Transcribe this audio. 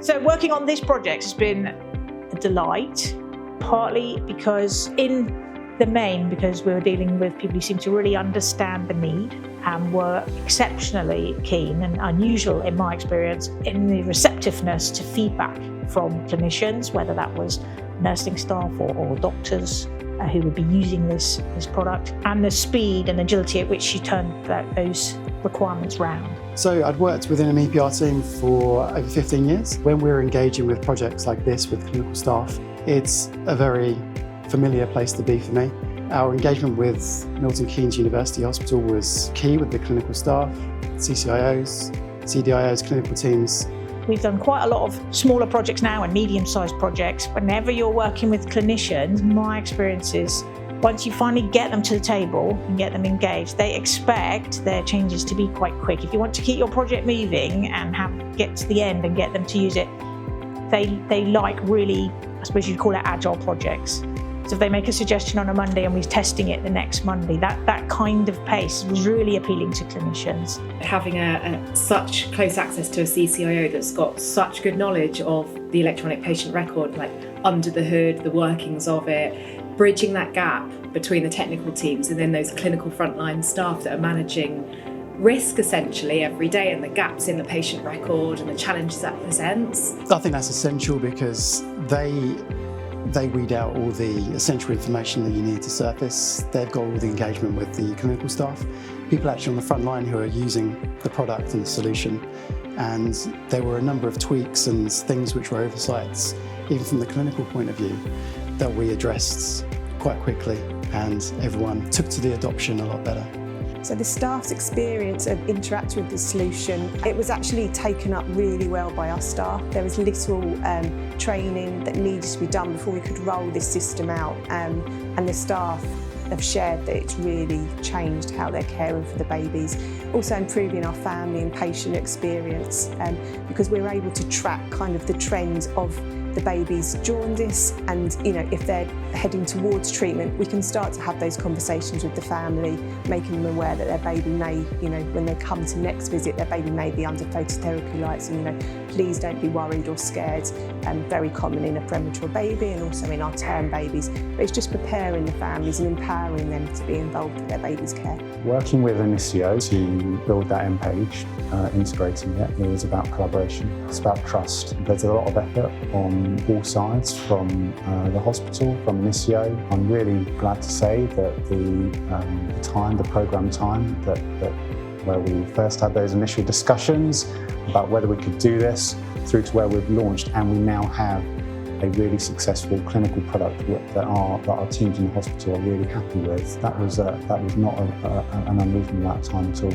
So working on this project has been a delight, partly because in the main, because we were dealing with people who seem to really understand the need and were exceptionally keen and unusual in my experience in the receptiveness to feedback from clinicians, whether that was nursing staff or doctors who would be using this product, and the speed and agility at which she turned those requirements round. So I'd worked within an EPR team for over 15 years. When we're engaging with projects like this with clinical staff, it's a very familiar place to be for me. Our engagement with Milton Keynes University Hospital was key with the clinical staff, CCIOs, CDIOs, clinical teams. We've done quite a lot of smaller projects now and medium-sized projects. Whenever you're working with clinicians, my experience is once you finally get them to the table and get them engaged, they expect their changes to be quite quick. If you want to keep your project moving and get to the end and get them to use it, they like really, I suppose you'd call it agile projects. So if they make a suggestion on a Monday and we're testing it the next Monday, that kind of pace was really appealing to clinicians. Having such close access to a CCIO that's got such good knowledge of the electronic patient record, like under the hood, the workings of it, bridging that gap between the technical teams and then those clinical frontline staff that are managing risk essentially every day and the gaps in the patient record and the challenges that presents. I think that's essential because they weed out all the essential information that you need to surface. They've got all the engagement with the clinical staff, people actually on the front line who are using the product and the solution. And there were a number of tweaks and things which were oversights, even from the clinical point of view, that we addressed quite quickly, and everyone took to the adoption a lot better. So the staff's experience of interacting with the solution, it was actually taken up really well by our staff. There was little training that needed to be done before we could roll this system out, and the staff have shared that it's really changed how they're caring for the babies. Also improving our family and patient experience, because we're able to track kind of the trends of the baby's jaundice, and if they're heading towards treatment, we can start to have those conversations with the family, making them aware that their baby may, when they come to next visit, their baby may be under phototherapy lights, and please don't be worried or scared. Very common in a premature baby and also in our term babies. But it's just preparing the families and empowering them to be involved with their baby's care. Working with Inicio to build that end page, integrating it, is about collaboration. It's about trust. There's a lot of effort on all sides, from the hospital, from Inicio. I'm really glad to say that the programme time where we first had those initial discussions about whether we could do this, through to where we've launched, and we now have a really successful clinical product that our teams in the hospital are really happy with. That was not an unreasonable amount of time at all.